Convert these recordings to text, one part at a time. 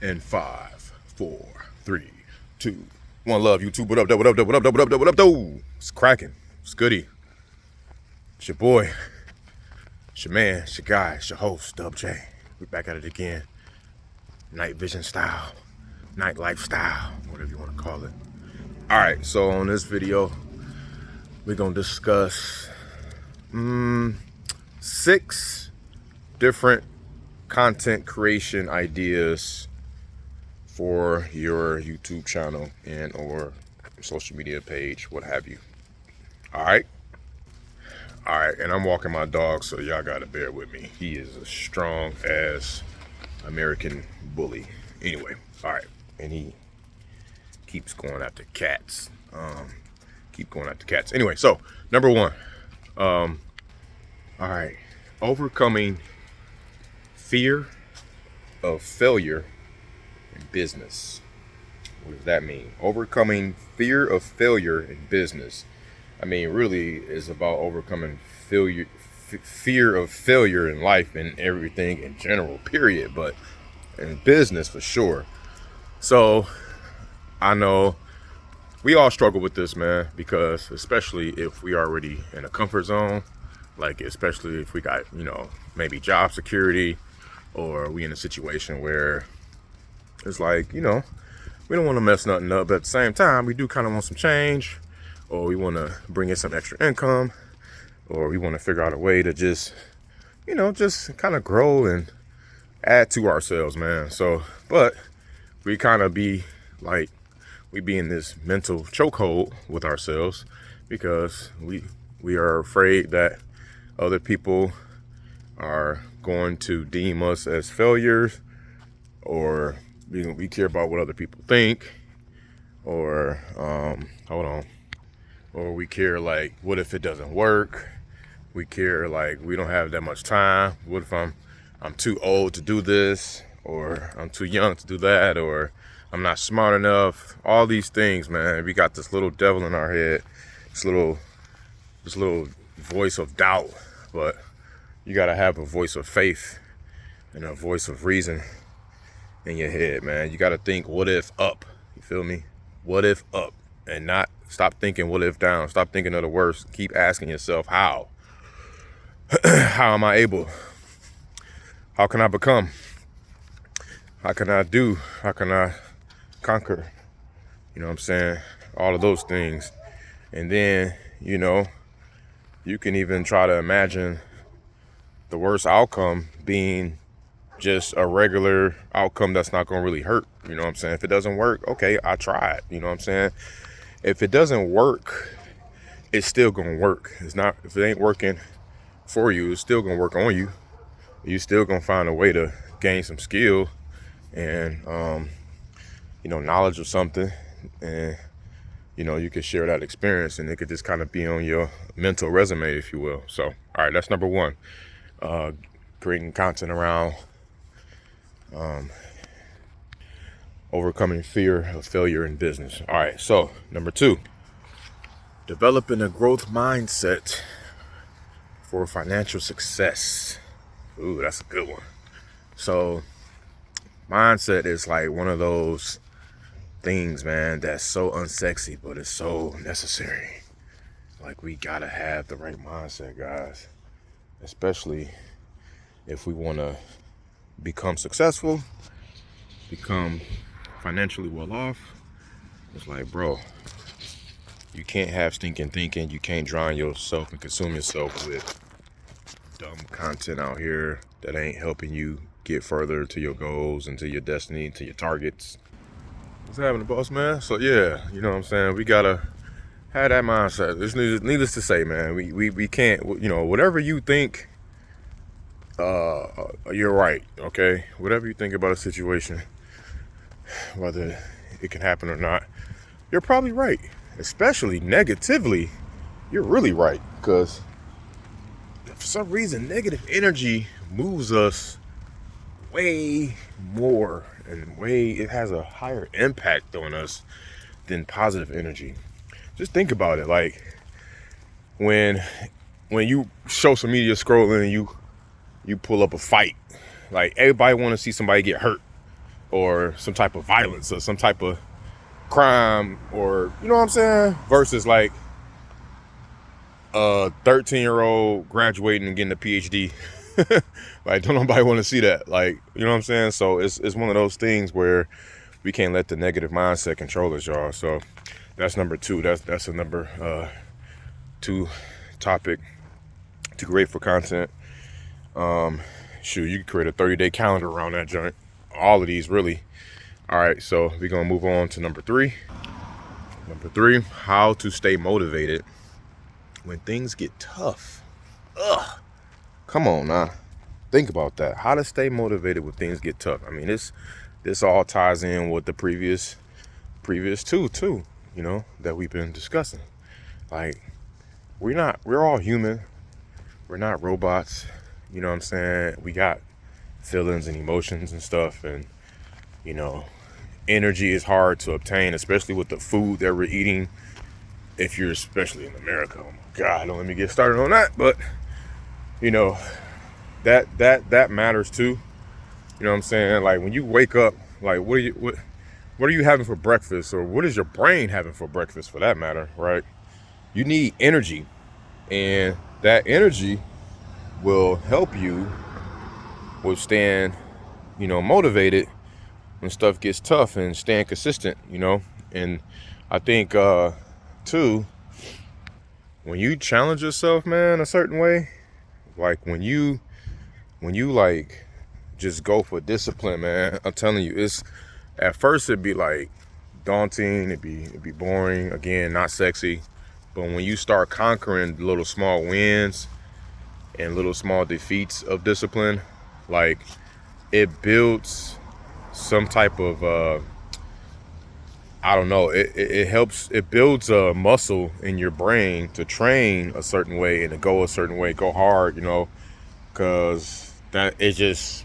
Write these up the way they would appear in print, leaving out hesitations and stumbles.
In 5, 4, 3, 2, 1. Love YouTube. What up, what up, what up, what up, what up, though? It's cracking. It's goody. It's your boy. It's your man. It's your guy. It's your host, Dub J. We're back at it again. Night vision style. Night lifestyle. Whatever you want to call it. Alright, so on this video, we're going to discuss 6 different content creation ideas for your YouTube channel and or social media page, what have you. All right, and I'm walking my dog, so y'all gotta bear with me. He is a strong ass American bully. Anyway, all right, and he keeps going after cats. Anyway, so number 1, all right, overcoming fear of failure in business. What does that mean? Overcoming fear of failure in business. I mean, really is about overcoming fear of failure in life and everything in general, period. But in business, for sure. So I know we all struggle with this, man, because especially if we are already in a comfort zone, like especially if we got, maybe job security, or we in a situation where it's like, we don't want to mess nothing up, but at the same time, we do kind of want some change, or we want to bring in some extra income, or we want to figure out a way to just kind of grow and add to ourselves, man. So, but we kind of be like, we be in this mental chokehold with ourselves because we are afraid that other people are going to deem us as failures, or we care about what other people think, or or we care like, what if it doesn't work? We care like, we don't have that much time. What if I'm too old to do this, or I'm too young to do that, or I'm not smart enough? All these things, man. We got this little devil in our head, this little voice of doubt. But you gotta have a voice of faith and a voice of reason in your head, man. You gotta think, what if up? You feel me? What if up? And not stop thinking what if down. Stop thinking of the worst. Keep asking yourself, how? How am I able? How can I become? How can I do? How can I conquer? You know what I'm saying? All of those things. And then, you can even try to imagine the worst outcome being just a regular outcome that's not going to really hurt. You know what I'm saying? If it doesn't work, okay, I tried. You know what I'm saying? If it doesn't work, it's still going to work. It's not, if it ain't working for you, it's still going to work on you. You still going to find a way to gain some skill and, knowledge of something. And, you could share that experience, and it could just kind of be on your mental resume, if you will. So, all right, that's number 1. Creating content around overcoming fear of failure in business. All right, so number 2, developing a growth mindset for financial success. Ooh, that's a good one. So mindset is like one of those things, man, that's so unsexy, but it's so necessary. Like, we gotta have the right mindset, guys, especially if we want to become successful, become financially well off. It's like, bro, you can't have stinking thinking. You can't drown yourself and consume yourself with dumb content out here that ain't helping you get further to your goals and to your destiny, to your targets. What's happening, boss man? So yeah, you know what I'm saying? We gotta have that mindset. It's needless to say, man, we can't, whatever you think, you're right, okay? Whatever you think about a situation, whether it can happen or not, you're probably right. Especially negatively, you're really right, because for some reason, negative energy moves us way more, and it has a higher impact on us than positive energy. Just think about it. Like, when you social media scrolling and you pull up a fight, like, everybody want to see somebody get hurt, or some type of violence or some type of crime, or you know what I'm saying, versus like a 13-year-old graduating and getting a PhD. Like, don't nobody want to see that. Like, you know what I'm saying? So it's one of those things where we can't let the negative mindset control us, y'all. So that's number two. That's a number 2 topic to create for content. Shoot, you can create a 30-day calendar around that joint. All of these, really. All right, so we're gonna move on to number 3. Number 3, how to stay motivated when things get tough. Ugh. Come on now. Think about that. How to stay motivated when things get tough. I mean, this all ties in with the previous 2 too, you know, that we've been discussing. Like, we're all human. We're not robots. You know what I'm saying? We got feelings and emotions and stuff, and you know, energy is hard to obtain, especially with the food that we're eating. If you're especially in America, oh my God, don't let me get started on that. But you know, that matters too. You know what I'm saying? Like, when you wake up, like, what are you having for breakfast, or what is your brain having for breakfast, for that matter, right? You need energy, and that energy will help you with staying, you know, motivated when stuff gets tough, and staying consistent, you know. And I think too, when you challenge yourself, man, a certain way, like when you like just go for discipline, man, I'm telling you, it's at first it'd be like daunting, it'd be boring, again, not sexy. But when you start conquering little small wins and little small defeats of discipline, like, it builds some type of I don't know, it helps, it builds a muscle in your brain to train a certain way and to go a certain way, go hard, you know, because that, it just,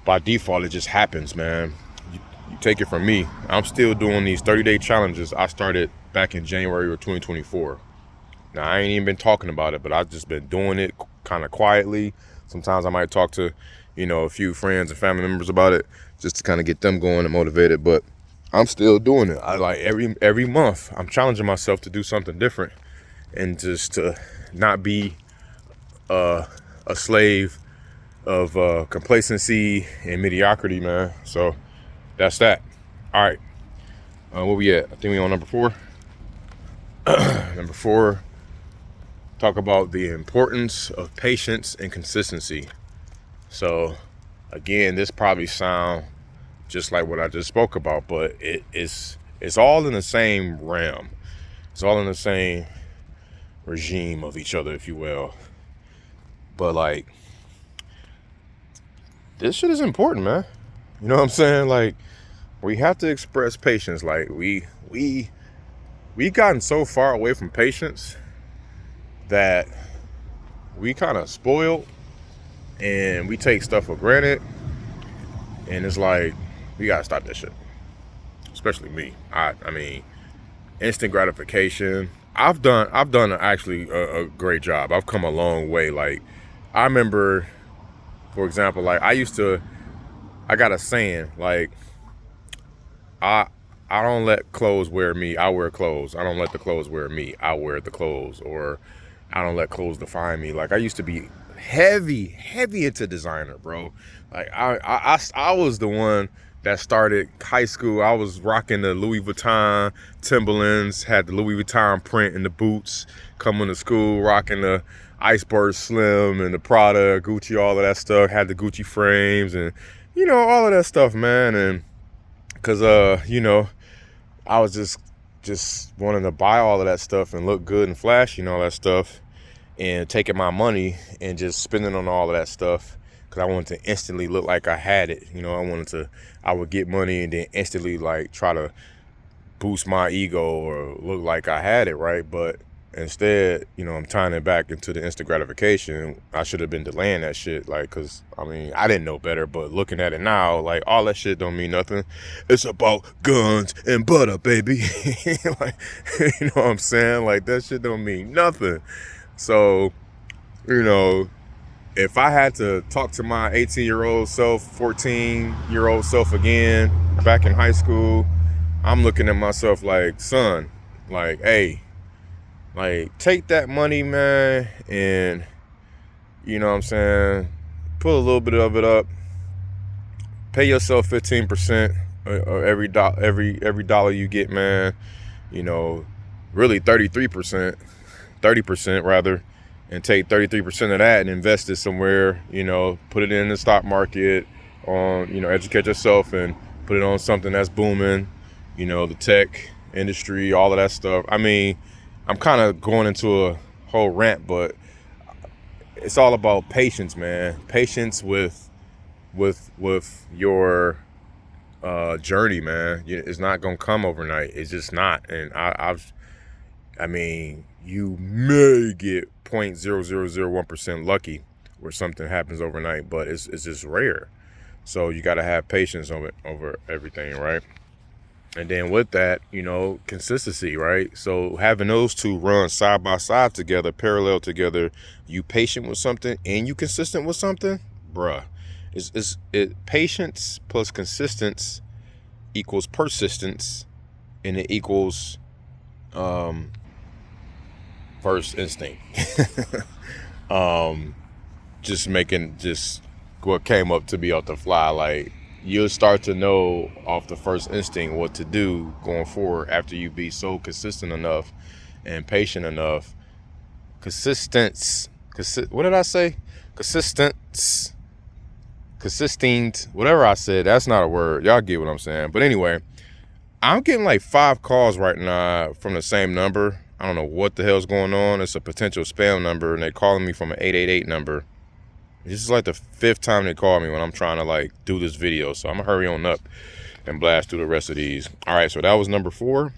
by default, it just happens, man. You take it from me, I'm still doing these 30-day challenges. I started back in January of 2024. Now, I ain't even been talking about it, but I've just been doing it kind of quietly. Sometimes I might talk to, you know, a few friends and family members about it, just to kind of get them going and motivated. But I'm still doing it. I like every month I'm challenging myself to do something different, and just to not be a slave of complacency and mediocrity, man. So that's that. All right, where we at? I think we on number 4. Number 4, talk about the importance of patience and consistency. So again, this probably sound just like what I just spoke about, but it's all in the same realm. It's all in the same regime of each other, if you will. But like, this shit is important, man. You know what I'm saying? Like, we have to express patience. Like, we gotten so far away from patience that we kind of spoiled, and we take stuff for granted. And it's like, we gotta stop that shit. Especially me. I mean, instant gratification. I've done actually a great job. I've come a long way. Like, I remember, for example, like, I got a saying, like, I don't let clothes wear me, I wear clothes. I don't let the clothes wear me, I wear the clothes. Or I don't let clothes define me. Like, I used to be heavy into designer, bro. Like, I was the one that started high school. I was rocking the Louis Vuitton Timberlands, had the Louis Vuitton print in the boots, coming to school, rocking the Iceberg Slim and the Prada, Gucci, all of that stuff, had the Gucci frames and, you know, all of that stuff, man. And because, you know, I was just wanting to buy all of that stuff and look good and flashy and all that stuff, and taking my money and just spending on all of that stuff because I wanted to instantly look like I had it. You know, I would get money and then instantly like try to boost my ego or look like I had it, right? But instead, you know, I'm tying it back into the instant gratification. I should have been delaying that shit, like, because, I mean, I didn't know better, but looking at it now, like, all that shit don't mean nothing. It's about guns and butter, baby. Like, you know what I'm saying? Like, that shit don't mean nothing. So, you know, if I had to talk to my 18-year-old self, 14-year-old self again back in high school, I'm looking at myself like, son, like, hey, like, take that money, man, and, you know what I'm saying, put a little bit of it up, pay yourself 15% of every dollar you get, man, you know, really 30% rather, and take 33% of that and invest it somewhere, you know, put it in the stock market, on, you know, educate yourself and put it on something that's booming, you know, the tech industry, all of that stuff. I mean, I'm kind of going into a whole rant, but it's all about patience, man. Patience with your journey, man. It's not gonna come overnight. It's just not. And I mean, you may get 0.0001% lucky where something happens overnight, but it's just rare. So you got to have patience over everything, right? And then with that, you know, consistency, right? So having those two run side by side together, parallel together, you patient with something and you consistent with something, bruh. Patience plus consistence equals persistence, and it equals first instinct. Just what came up to me off the fly. Like, you'll start to know off the first instinct what to do going forward after you be so consistent enough and patient enough. What did I say? Consistent, whatever I said, that's not a word. Y'all get what I'm saying. But anyway, I'm getting like 5 calls right now from the same number. I don't know what the hell's going on. It's a potential spam number, and they're calling me from an 888 number. This is like the 5th time they call me when I'm trying to like do this video. So I'm gonna hurry on up and blast through the rest of these. All right, so that was number 4.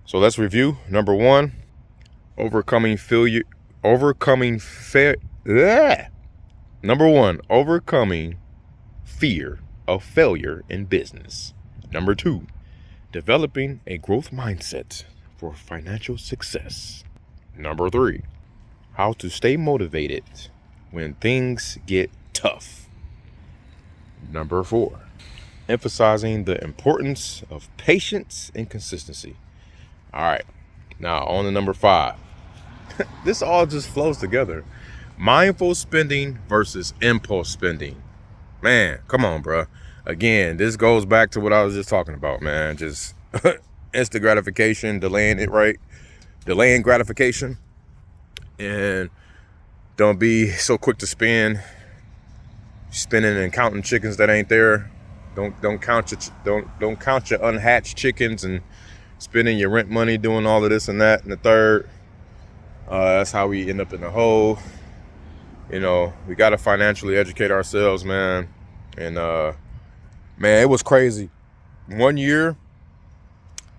So let's review. Number 1, overcoming fear of failure in business. Number 2, developing a growth mindset for financial success. Number 3, how to stay motivated when things get tough. Number 4, emphasizing the importance of patience and consistency. All right, now on to number 5. This all just flows together. Mindful spending versus impulse spending. Man, come on, bro. Again, this goes back to what I was just talking about, man. Just instant gratification, delaying gratification, and don't be so quick to spending and counting chickens that ain't there. Don't count your unhatched chickens and spending your rent money doing all of this and that and the third. That's how we end up in the hole. You know, we got to financially educate ourselves, man. And man, it was crazy. One year,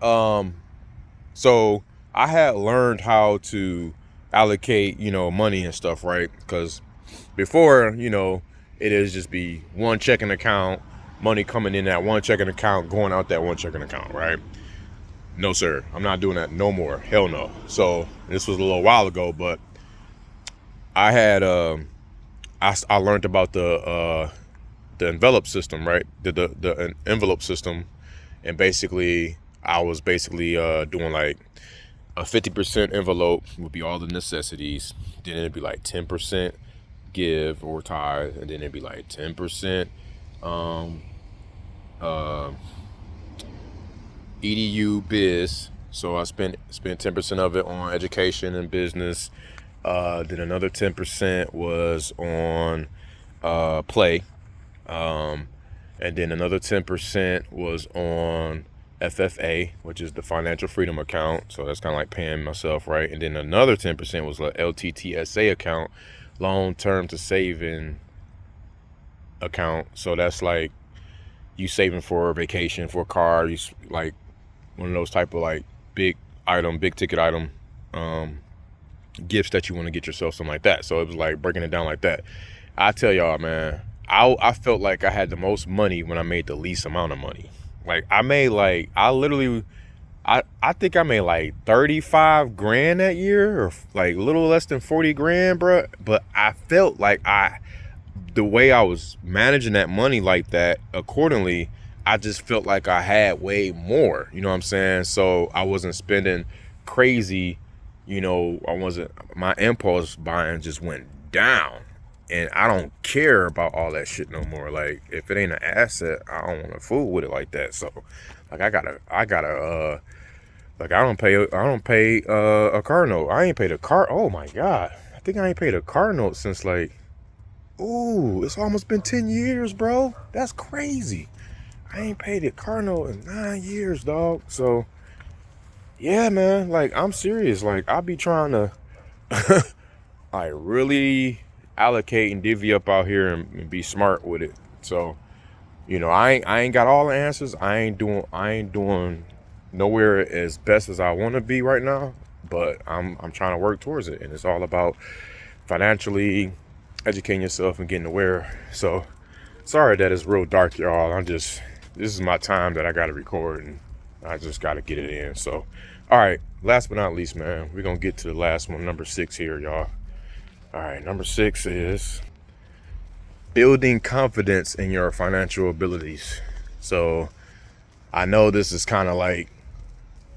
so I had learned how to allocate, you know, money and stuff, right? Because before, you know, it is just be one checking account, money coming in that one checking account, going out that one checking account, right? No, sir, I'm not doing that no more. Hell no. So this was a little while ago, but I had I learned about the envelope system, right? The envelope system, and basically I was doing like a 50% envelope would be all the necessities. Then it'd be like 10% give or tithe, and then it'd be like 10% EDU biz. So I spent 10% of it on education and business. Then another 10% was on play. And then another 10% was on FFA, which is the financial freedom account. So that's kind of like paying myself, right? And then another 10% was like LTTSA account, long term to saving account. So that's like you saving for a vacation, for a car, you like one of those type of like big ticket item gifts that you want to get yourself, something like that. So it was like breaking it down like that. I tell y'all, man, I felt like I had the most money when I made the least amount of money. Like I literally I think I made like 35 grand that year, or like a little less than 40 grand, bro. But I felt like the way I was managing that money like that accordingly, I just felt like I had way more, you know what I'm saying? So I wasn't spending crazy, I wasn't, my impulse buying just went down. And I don't care about all that shit no more. Like, if it ain't an asset, I don't want to fool with it like that. So, like, like, I don't pay a car note. I ain't paid a car. Oh my God. I think I ain't paid a car note since like, ooh, it's almost been 10 years, bro. That's crazy. I ain't paid a car note in 9 years, dog. So, yeah, man, like, I'm serious. Like, I be trying to, like, really allocate and divvy up out here and be smart with it. So, I ain't got all the answers. I ain't doing nowhere as best as I want to be right now, but I'm trying to work towards it, and it's all about financially educating yourself and getting aware. So, sorry that it's real dark, y'all. This is my time that I got to record, and I just got to get it in. So, all right, last but not least, man, we're going to get to the last one, number 6 here, y'all. All right, number 6 is building confidence in your financial abilities. So, I know this is kind of like,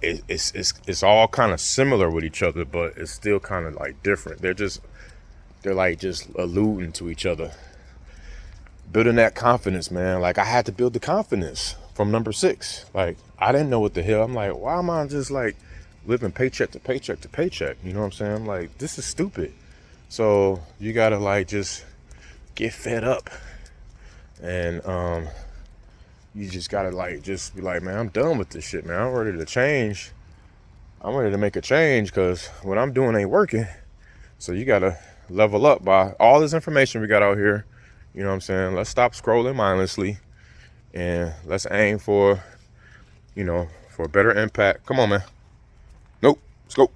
it's all kind of similar with each other, but it's still kind of like different. They're like just alluding to each other. Building that confidence, man. Like, I had to build the confidence from number 6. Like, I didn't know what the hell. I'm like, why am I just like living paycheck to paycheck to paycheck? You know what I'm saying? I'm like, this is stupid. So you gotta like just get fed up, and you just gotta like just be like, man, I'm done with this shit, man. I'm ready to change. I'm ready to make a change, because what I'm doing ain't working. So you gotta level up by all this information we got out here. You know what I'm saying? Let's stop scrolling mindlessly, and let's aim for, for a better impact. Come on, man. Nope. Let's go.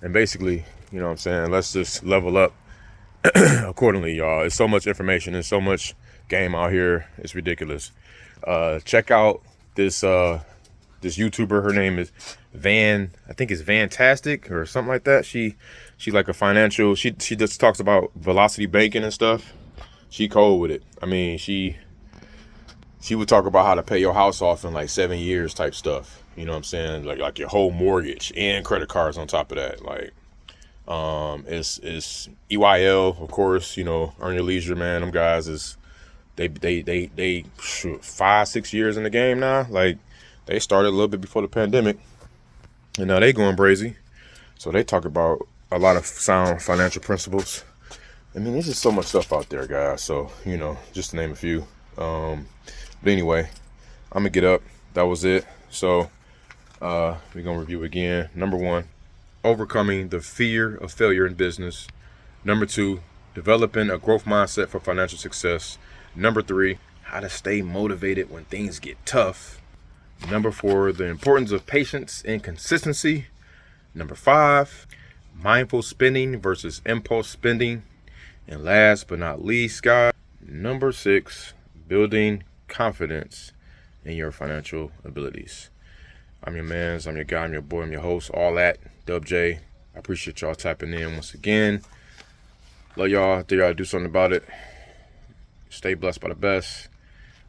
And basically, you know what I'm saying? Let's just level up accordingly, y'all. It's so much information and so much game out here. It's ridiculous. Check out this YouTuber. Her name is I think it's Vantastic or something like that. She like a financial, she just talks about velocity banking and stuff. She cold with it. I mean, she would talk about how to pay your house off in like 7 years type stuff. You know what I'm saying? Like your whole mortgage and credit cards on top of that. Like, it's EYL, of course, Earn Your Leisure, man. Them guys is, they 5-6 years in the game now. Like, they started a little bit before the pandemic, and now they going crazy. So they talk about a lot of sound financial principles. I mean, there's just so much stuff out there, guys. So, just to name a few. But anyway, I'm gonna get up. That was it. So, we're gonna review again. Number 1, overcoming the fear of failure in business. Number 2, developing a growth mindset for financial success. Number 3, how to stay motivated when things get tough. Number 4, the importance of patience and consistency. Number 5, mindful spending versus impulse spending. And last but not least, guys, number 6, building confidence in your financial abilities. I'm your mans, I'm your guy, I'm your boy, I'm your host, all that, Dub J. I appreciate y'all tapping in once again. Love y'all. Think y'all do something about it. Stay blessed by the best.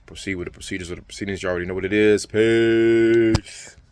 Proceed with the procedures of the proceedings. You already know what it is. Peace.